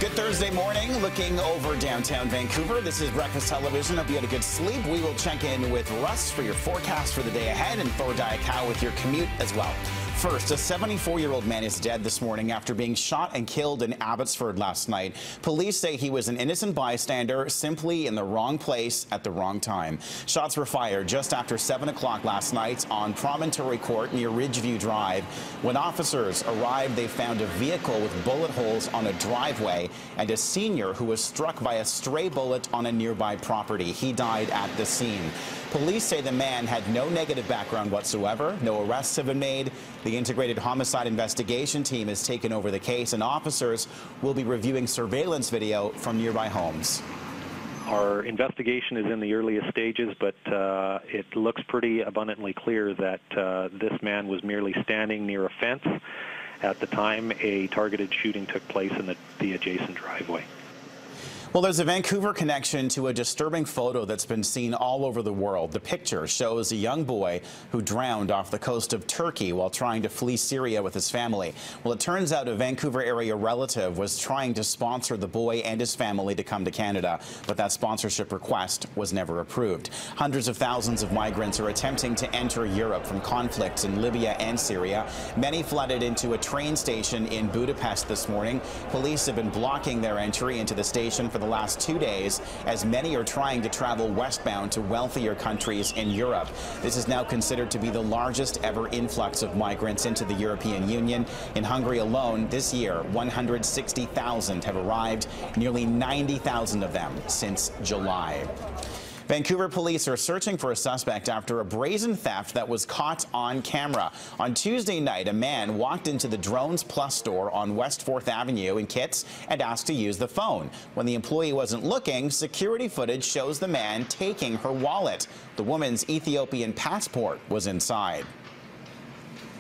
Good Thursday morning, looking over downtown Vancouver. This is Breakfast Television. Hope you had a good sleep. We will check in with Russ for your forecast for the day ahead and Thor Diakau with your commute as well. First, a 74-year-old man is dead this morning after being shot and killed in Abbotsford last night. Police say he was an innocent bystander, simply in the wrong place at the wrong time. Shots were fired just after 7 o'clock last night on Promontory Court near Ridgeview Drive. When officers arrived, they found a vehicle with bullet holes on a driveway and a senior who was struck by a stray bullet on a nearby property. He died at the scene. Police say the man had no negative background whatsoever. No arrests have been made. The Integrated Homicide Investigation Team has taken over the case, and officers will be reviewing surveillance video from nearby homes. Our investigation is in the earliest stages, but it looks pretty abundantly clear that this man was merely standing near a fence at the time a targeted shooting took place in the adjacent driveway. Well, there's a Vancouver connection to a disturbing photo that's been seen all over the world. The picture shows a young boy who drowned off the coast of Turkey while trying to flee Syria with his family. Well, it turns out a Vancouver area relative was trying to sponsor the boy and his family to come to Canada, but that sponsorship request was never approved. Hundreds of thousands of migrants are attempting to enter Europe from conflicts in Libya and Syria. Many flooded into a train station in Budapest this morning. Police have been blocking their entry into the station for the last 2 days, as many are trying to travel westbound to wealthier countries in Europe. This is now considered to be the largest ever influx of migrants into the European Union. In Hungary alone, this year, 160,000 have arrived, nearly 90,000 of them since July. Vancouver police are searching for a suspect after a brazen theft that was caught on camera. On Tuesday night, a man walked into the Drones Plus store on West 4th Avenue in Kitts and asked to use the phone. When the employee wasn't looking, security footage shows the man taking her wallet. The woman's Ethiopian passport was inside.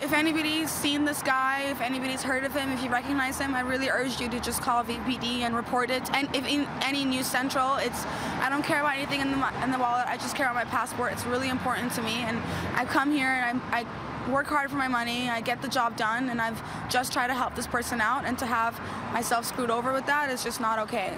If anybody's seen this guy, if anybody's heard of him, if you recognize him, I really urge you to just call VPD and report it. And if in any News Central, I don't care about anything in the wallet, I just care about my passport. It's really important to me, and I've come here and I work hard for my money, I get the job done, and I've just tried to help this person out, and to have myself screwed over with that is just not okay.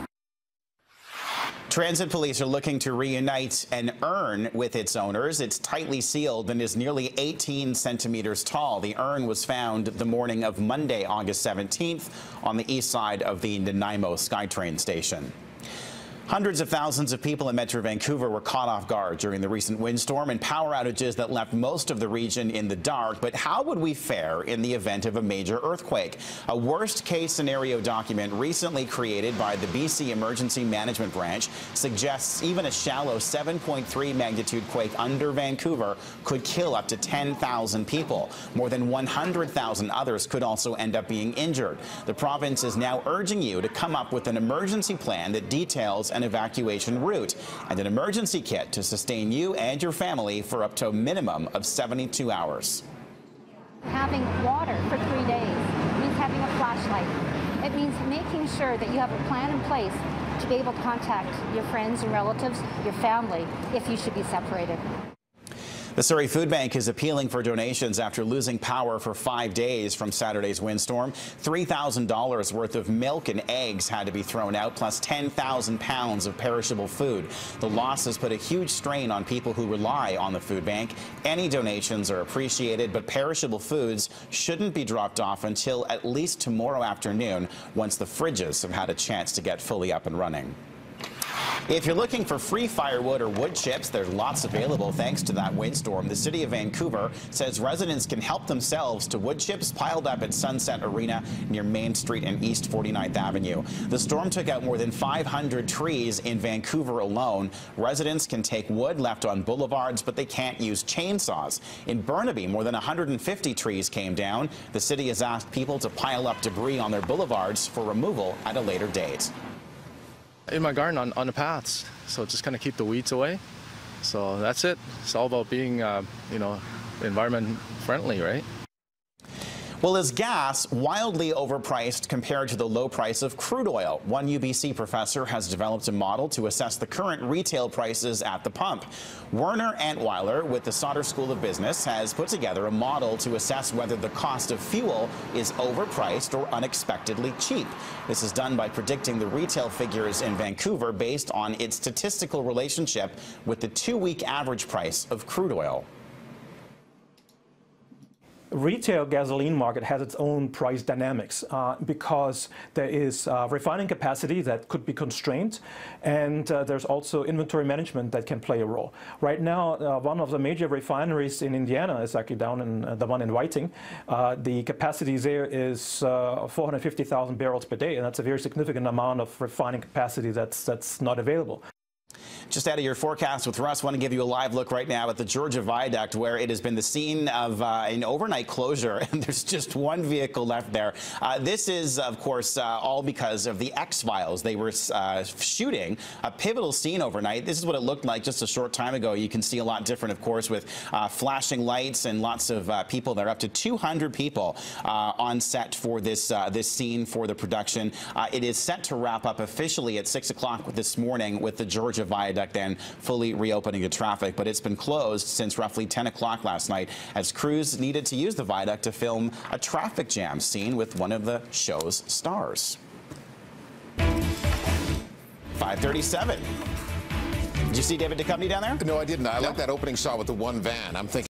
Transit police are looking to reunite an urn with its owners. It's tightly sealed and is nearly 18 centimeters tall. The urn was found the morning of Monday, August 17th, on the east side of the Nanaimo SkyTrain station. Hundreds of thousands of people in Metro Vancouver were caught off guard during the recent windstorm and power outages that left most of the region in the dark. But how would we fare in the event of a major earthquake? A worst-case scenario document recently created by the BC Emergency Management Branch suggests even a shallow 7.3 magnitude quake under Vancouver could kill up to 10,000 people. More than 100,000 others could also end up being injured. The province is now urging you to come up with an emergency plan that details an evacuation route and an emergency kit to sustain you and your family for up to a minimum of 72 hours. Having water for 3 days means having a flashlight. It means making sure that you have a plan in place to be able to contact your friends and relatives, your family, if you should be separated. The Surrey Food Bank is appealing for donations after losing power for 5 days from Saturday's windstorm. $3,000 worth of milk and eggs had to be thrown out, plus 10,000 pounds of perishable food. The loss has put a huge strain on people who rely on the food bank. Any donations are appreciated, but perishable foods shouldn't be dropped off until at least tomorrow afternoon, once the fridges have had a chance to get fully up and running. If you're looking for free firewood or wood chips, there's lots available thanks to that windstorm. The City of Vancouver says residents can help themselves to wood chips piled up at Sunset Arena near Main Street and East 49th Avenue. The storm took out more than 500 trees in Vancouver alone. Residents can take wood left on boulevards, but they can't use chainsaws. In Burnaby, more than 150 trees came down. The city has asked people to pile up debris on their boulevards for removal at a later date. In my garden on the paths, so just kind of keep the weeds away. So that's it. It's all about being, environment friendly, right? Well, is gas wildly overpriced compared to the low price of crude oil? One UBC professor has developed a model to assess the current retail prices at the pump. Werner Antweiler with the Sauder School of Business has put together a model to assess whether the cost of fuel is overpriced or unexpectedly cheap. This is done by predicting the retail figures in Vancouver based on its statistical relationship with the 2-week average price of crude oil. Retail gasoline market has its own price dynamics because there is refining capacity that could be constrained, and there's also inventory management that can play a role. Right now, one of the major refineries in Indiana is actually down in the one in Whiting. The capacity there is 450,000 barrels per day, and that's a very significant amount of refining capacity that's not available. Just out of your forecast with Russ, I want to give you a live look right now at the Georgia Viaduct, where it has been the scene of an overnight closure, and there's just one vehicle left there. This is, of course, all because of the X-Files. They were shooting a pivotal scene overnight. This is what it looked like just a short time ago. You can see a lot different, of course, with flashing lights and lots of people there. Up to 200 people on set for this scene for the production. It is set to wrap up officially at 6 o'clock this morning with the Georgia Viaduct then fully reopening to traffic, but it's been closed since roughly 10 o'clock last night as crews needed to use the viaduct to film a traffic jam scene with one of the show's stars. 5:37. Did you see David Duchovny down there? No, I didn't. I like that opening shot with the one van. I'm thinking